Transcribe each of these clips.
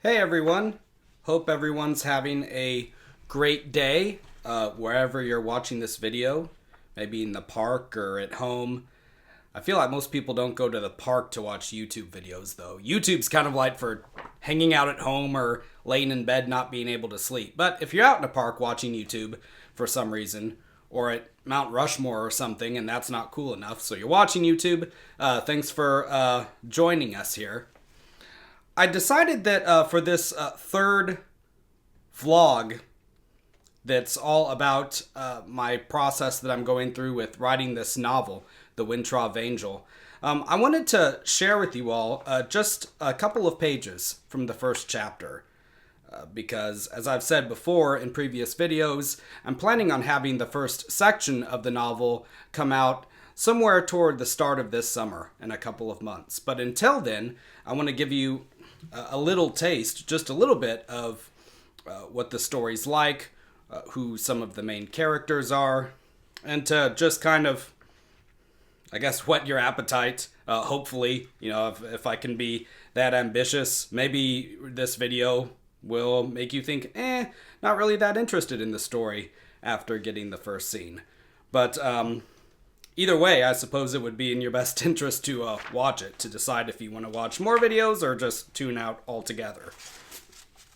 Hey everyone, hope everyone's having a great day wherever you're watching this video, maybe in the park or at home. I feel like most people don't go to the park to watch YouTube videos though. YouTube's kind of like for hanging out at home or laying in bed not being able to sleep. But if you're out in a park watching YouTube for some reason, or at Mount Rushmore or something, and that's not cool enough, so you're watching YouTube, thanks for joining us here. I decided that for this third vlog that's all about my process that I'm going through with writing this novel, The Wintrov Angel, I wanted to share with you all just a couple of pages from the first chapter. Because, as I've said before in previous videos, I'm planning on having the first section of the novel come out somewhere toward the start of this summer in a couple of months. But until then, I want to give you a little taste, just a little bit of what the story's like, who some of the main characters are, and to just kind of, I guess, whet your appetite. Hopefully, if I can be that ambitious, maybe this video will make you think, not really that interested in the story after getting the first scene. But either way, I suppose it would be in your best interest to watch it, to decide if you want to watch more videos or just tune out altogether.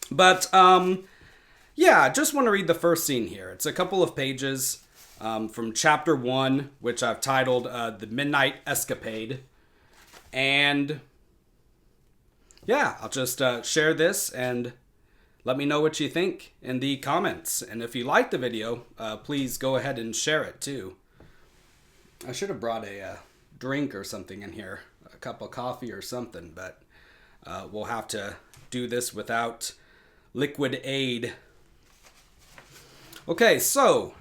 But, yeah, I just want to read the first scene here. It's a couple of pages from chapter 1, which I've titled The Midnight Escapade. And, yeah, I'll just share this and let me know what you think in the comments. And if you like the video, please go ahead and share it too. I should have brought a drink or something in here, a cup of coffee or something, but we'll have to do this without liquid aid. Okay, so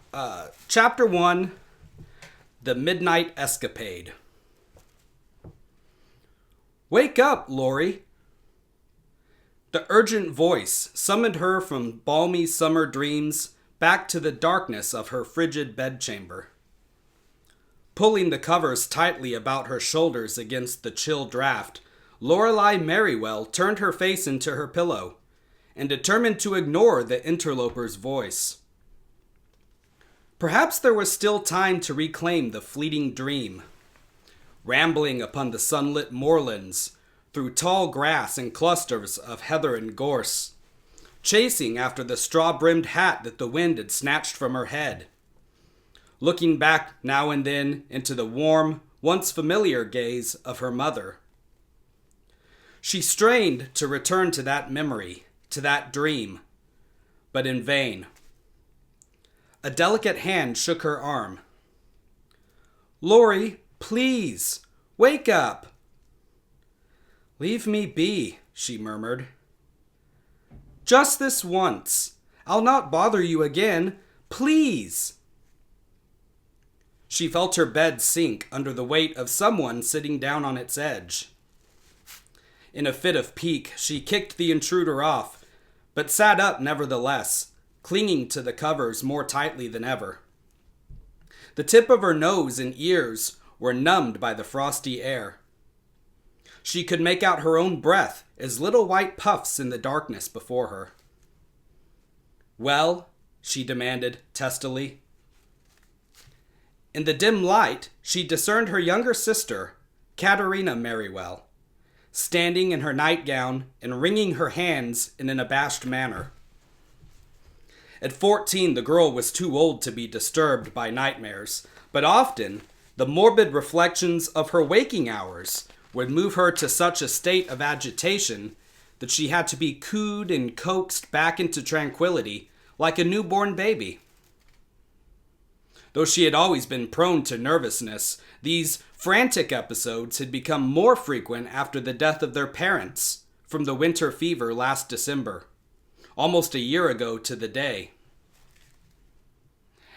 chapter 1, The Midnight Escapade. Wake up, Lori. The urgent voice summoned her from balmy summer dreams back to the darkness of her frigid bedchamber. Pulling the covers tightly about her shoulders against the chill draft, Lorelei Merriwell turned her face into her pillow and determined to ignore the interloper's voice. Perhaps there was still time to reclaim the fleeting dream. Rambling upon the sunlit moorlands, through tall grass and clusters of heather and gorse, chasing after the straw-brimmed hat that the wind had snatched from her head, looking back now and then into the warm, once familiar gaze of her mother. She strained to return to that memory, to that dream, but in vain. A delicate hand shook her arm. "Lori, please, wake up." "Leave me be," she murmured. "Just this once. I'll not bother you again. Please." She felt her bed sink under the weight of someone sitting down on its edge. In a fit of pique, she kicked the intruder off, but sat up nevertheless, clinging to the covers more tightly than ever. The tip of her nose and ears were numbed by the frosty air. She could make out her own breath as little white puffs in the darkness before her. "Well?" she demanded testily. In the dim light, she discerned her younger sister, Katerina Merriwell, standing in her nightgown and wringing her hands in an abashed manner. At 14, the girl was too old to be disturbed by nightmares, but often the morbid reflections of her waking hours would move her to such a state of agitation that she had to be cooed and coaxed back into tranquility like a newborn baby. Though she had always been prone to nervousness, these frantic episodes had become more frequent after the death of their parents from the winter fever last December, almost a year ago to the day.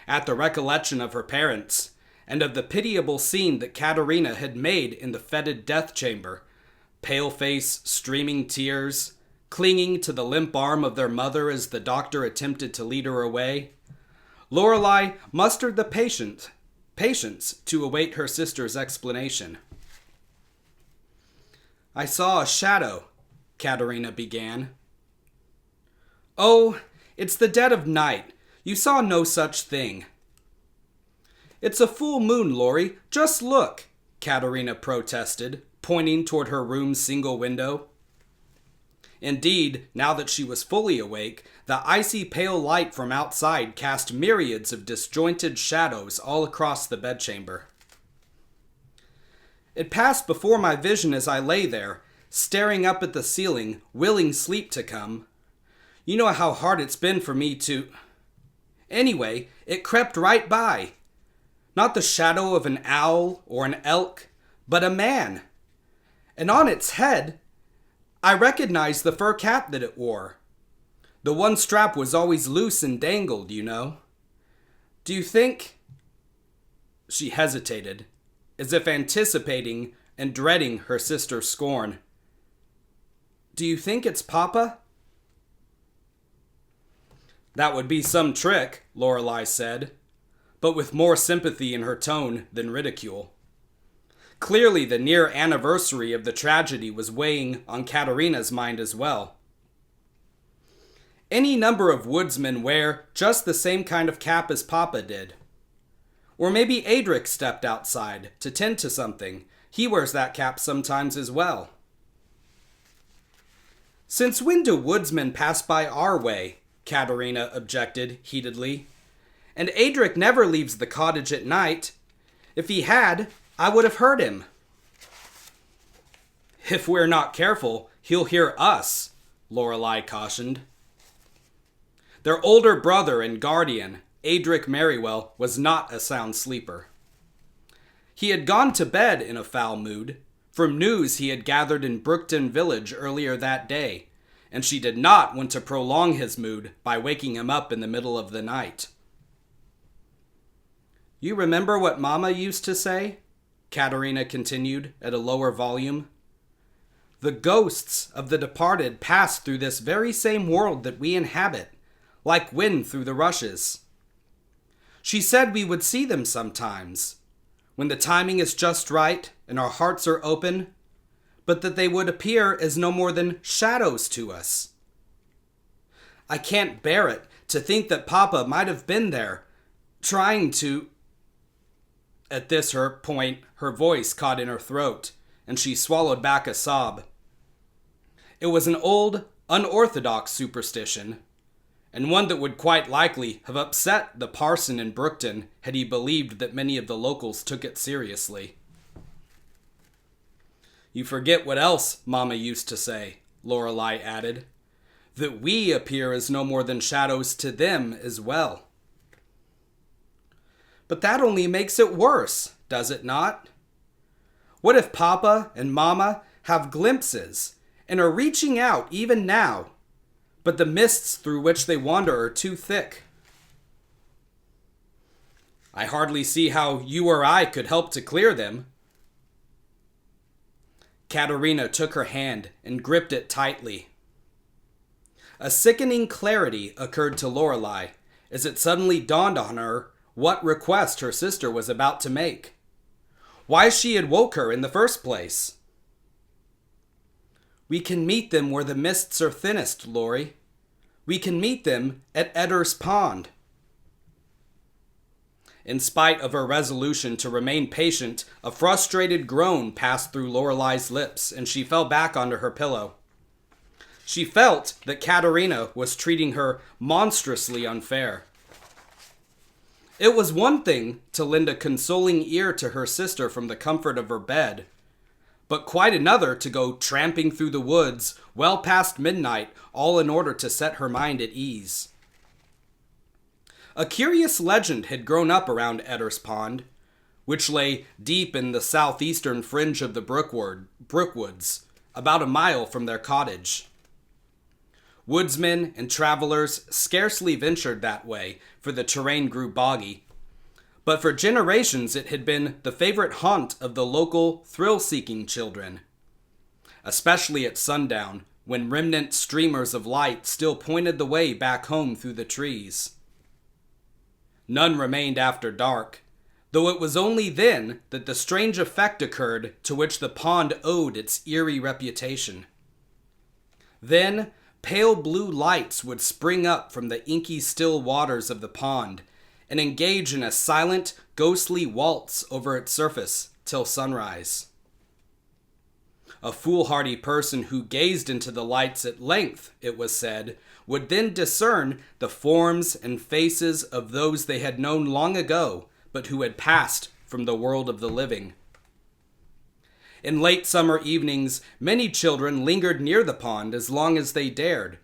At the recollection of her parents, and of the pitiable scene that Katerina had made in the fetid death chamber, pale face, streaming tears, clinging to the limp arm of their mother as the doctor attempted to lead her away, Lorelei mustered the patience to await her sister's explanation. "I saw a shadow," Katerina began, Oh, it's the dead of night. You saw no such thing. It's a full moon, Lori. Just look, Katerina protested, pointing toward her room's single window. Indeed, now that she was fully awake, the icy pale light from outside cast myriads of disjointed shadows all across the bedchamber. It passed before my vision as I lay there, staring up at the ceiling, willing sleep to come. You know how hard it's been for me to... Anyway, it crept right by. Not the shadow of an owl or an elk, but a man. And on its head, I recognized the fur cap that it wore. The one strap was always loose and dangled, you know. Do you think... She hesitated, as if anticipating and dreading her sister's scorn. Do you think it's Papa? That would be some trick, Lorelei said, but with more sympathy in her tone than ridicule. Clearly, the near anniversary of the tragedy was weighing on Katerina's mind as well. Any number of woodsmen wear just the same kind of cap as Papa did. Or maybe Adric stepped outside to tend to something. He wears that cap sometimes as well. Since when do woodsmen pass by our way? Katerina objected heatedly. And Adric never leaves the cottage at night. If he had, I would have heard him. If we're not careful, he'll hear us, Lorelei cautioned. Their older brother and guardian, Adric Merrywell, was not a sound sleeper. He had gone to bed in a foul mood, from news he had gathered in Brookton Village earlier that day, and she did not want to prolong his mood by waking him up in the middle of the night. You remember what Mama used to say? Katerina continued at a lower volume. The ghosts of the departed pass through this very same world that we inhabit, like wind through the rushes. She said we would see them sometimes, when the timing is just right and our hearts are open, but that they would appear as no more than shadows to us. I can't bear it to think that Papa might have been there, trying to... At this point, her voice caught in her throat, and she swallowed back a sob. It was an old, unorthodox superstition, and one that would quite likely have upset the parson in Brookton had he believed that many of the locals took it seriously. You forget what else Mama used to say, Lorelei added, that we appear as no more than shadows to them as well. But that only makes it worse, does it not? What if Papa and Mama have glimpses and are reaching out even now, but the mists through which they wander are too thick? I hardly see how you or I could help to clear them. Katerina took her hand and gripped it tightly. A sickening clarity occurred to Lorelei as it suddenly dawned on her what request her sister was about to make. Why she had woke her in the first place. We can meet them where the mists are thinnest, Lori. We can meet them at Edder's Pond. In spite of her resolution to remain patient, a frustrated groan passed through Lorelei's lips, and she fell back onto her pillow. She felt that Katerina was treating her monstrously unfair. It was one thing to lend a consoling ear to her sister from the comfort of her bed, but quite another to go tramping through the woods well past midnight, all in order to set her mind at ease. A curious legend had grown up around Edder's Pond, which lay deep in the southeastern fringe of the Brookwoods, about a mile from their cottage. Woodsmen and travelers scarcely ventured that way, for the terrain grew boggy. But for generations it had been the favorite haunt of the local thrill-seeking children, especially at sundown, when remnant streamers of light still pointed the way back home through the trees. None remained after dark, though it was only then that the strange effect occurred to which the pond owed its eerie reputation. Then, pale blue lights would spring up from the inky still waters of the pond and engage in a silent, ghostly waltz over its surface till sunrise. A foolhardy person who gazed into the lights at length, it was said, would then discern the forms and faces of those they had known long ago, but who had passed from the world of the living. In late summer evenings, many children lingered near the pond as long as they dared,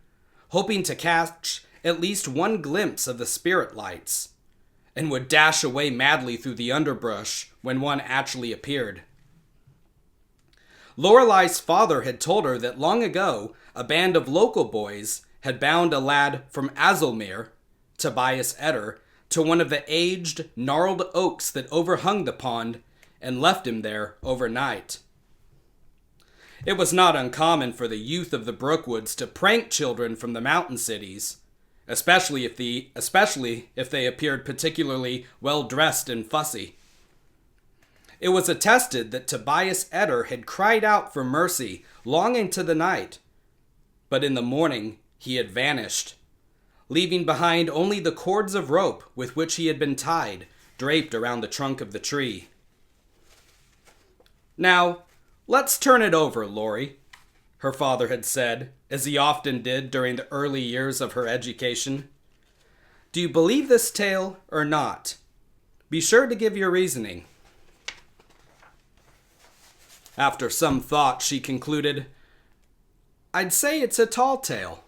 hoping to catch at least one glimpse of the spirit lights, and would dash away madly through the underbrush when one actually appeared. Lorelei's father had told her that long ago, a band of local boys had bound a lad from Azulmere, Tobias Eder, to one of the aged, gnarled oaks that overhung the pond and left him there overnight. It was not uncommon for the youth of the Brookwoods to prank children from the mountain cities, especially if they appeared particularly well-dressed and fussy. It was attested that Tobias Eder had cried out for mercy long into the night, but in the morning he had vanished, leaving behind only the cords of rope with which he had been tied, draped around the trunk of the tree. "Now, let's turn it over, Lori," her father had said, as he often did during the early years of her education. "Do you believe this tale or not? Be sure to give your reasoning." After some thought, she concluded, "I'd say it's a tall tale.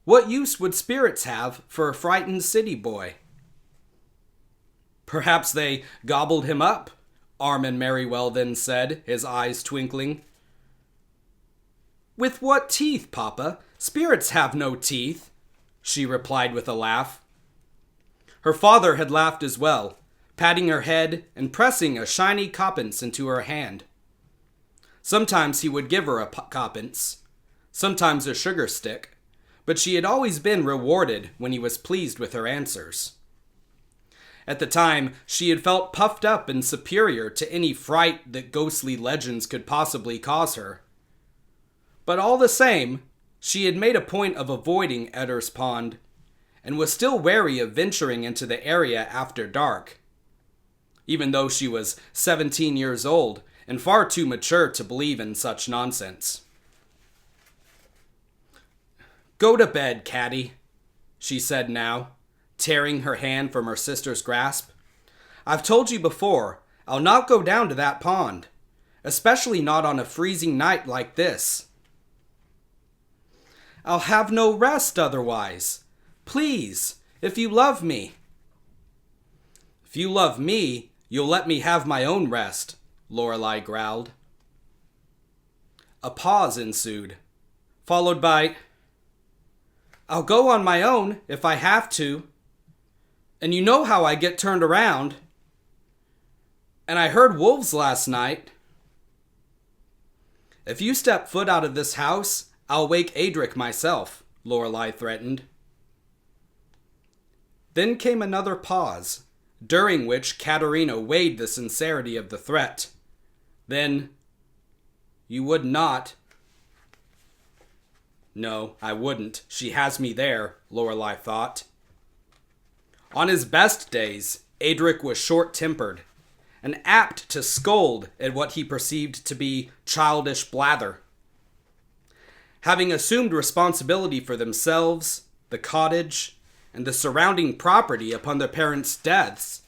What use would spirits have for a frightened city boy?" "Perhaps they gobbled him up," Armin Merriwell then said, his eyes twinkling. "With what teeth, Papa? Spirits have no teeth," she replied with a laugh. Her father had laughed as well, patting her head and pressing a shiny coppence into her hand. Sometimes he would give her a coppence, sometimes a sugar stick, but she had always been rewarded when he was pleased with her answers. At the time, she had felt puffed up and superior to any fright that ghostly legends could possibly cause her. But all the same, she had made a point of avoiding Eder's Pond, and was still wary of venturing into the area after dark, even though she was 17 years old and far too mature to believe in such nonsense. "Go to bed, Caddy," she said now, tearing her hand from her sister's grasp. "I've told you before, I'll not go down to that pond, especially not on a freezing night like this." "I'll have no rest otherwise. Please, if you love me." "If you love me, you'll let me have my own rest," Lorelei growled. A pause ensued, followed by, "I'll go on my own if I have to. And you know how I get turned around. And I heard wolves last night." "If you step foot out of this house, I'll wake Adric myself," Lorelei threatened. Then came another pause, during which Katerina weighed the sincerity of the threat. Then, "You would not." "No, I wouldn't. She has me there," Lorelei thought. On his best days, Adric was short-tempered, and apt to scold at what he perceived to be childish blather. Having assumed responsibility for themselves, the cottage, and the surrounding property upon their parents' deaths,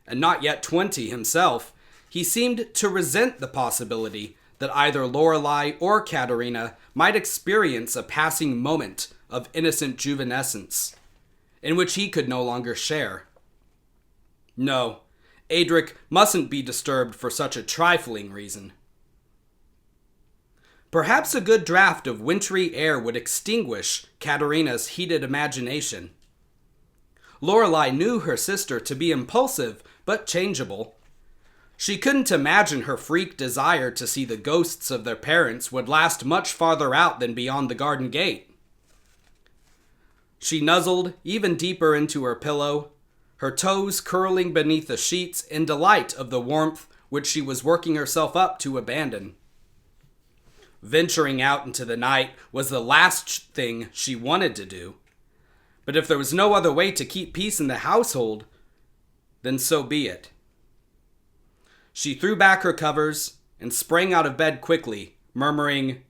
and not yet 20 himself, he seemed to resent the possibility that either Lorelei or Katerina might experience a passing moment of innocent juvenescence, in which he could no longer share. No, Adric mustn't be disturbed for such a trifling reason. Perhaps a good draught of wintry air would extinguish Katerina's heated imagination. Lorelei knew her sister to be impulsive but changeable. She couldn't imagine her freak desire to see the ghosts of their parents would last much farther out than beyond the garden gate. She nuzzled even deeper into her pillow, her toes curling beneath the sheets in delight of the warmth which she was working herself up to abandon. venturing out into the night was the last thing she wanted to do. But if there was no other way to keep peace in the household, then so be it. She threw back her covers and sprang out of bed quickly, murmuring,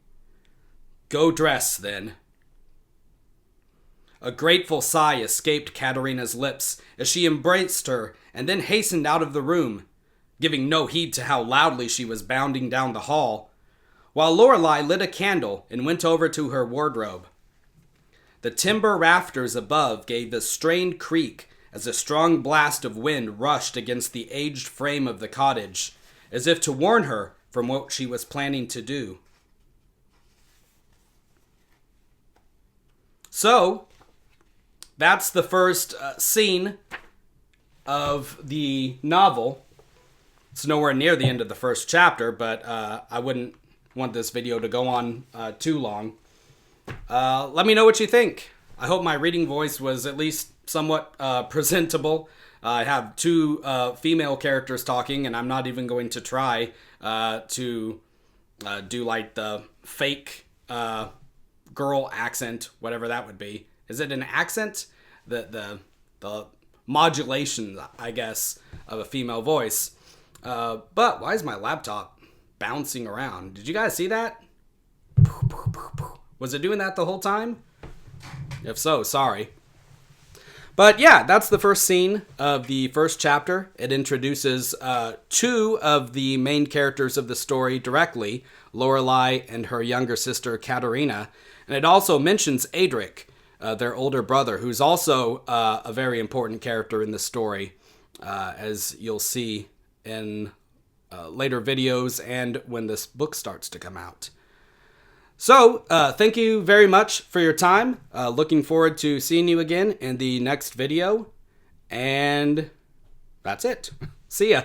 "Go dress, then." A grateful sigh escaped Katerina's lips as she embraced her and then hastened out of the room, giving no heed to how loudly she was bounding down the hall, while Lorelei lit a candle and went over to her wardrobe. The timber rafters above gave a strained creak as a strong blast of wind rushed against the aged frame of the cottage, as if to warn her from what she was planning to do. So, that's the first scene of the novel. It's nowhere near the end of the first chapter, but I wouldn't want this video to go on too long. Let me know what you think. I hope my reading voice was at least somewhat presentable. I have two female characters talking, and I'm not even going to try to do like the fake girl accent, whatever that would be. Is it an accent? The modulation, I guess, of a female voice. But why is my laptop bouncing around? Did you guys see that? Was it doing that the whole time? If so, sorry. But yeah, that's the first scene of the first chapter. It introduces two of the main characters of the story directly, Lorelei and her younger sister, Katerina. And it also mentions Adric, their older brother, who's also a very important character in the story, as you'll see in later videos and when this book starts to come out. So, thank you very much for your time. Looking forward to seeing you again in the next video. And that's it. See ya.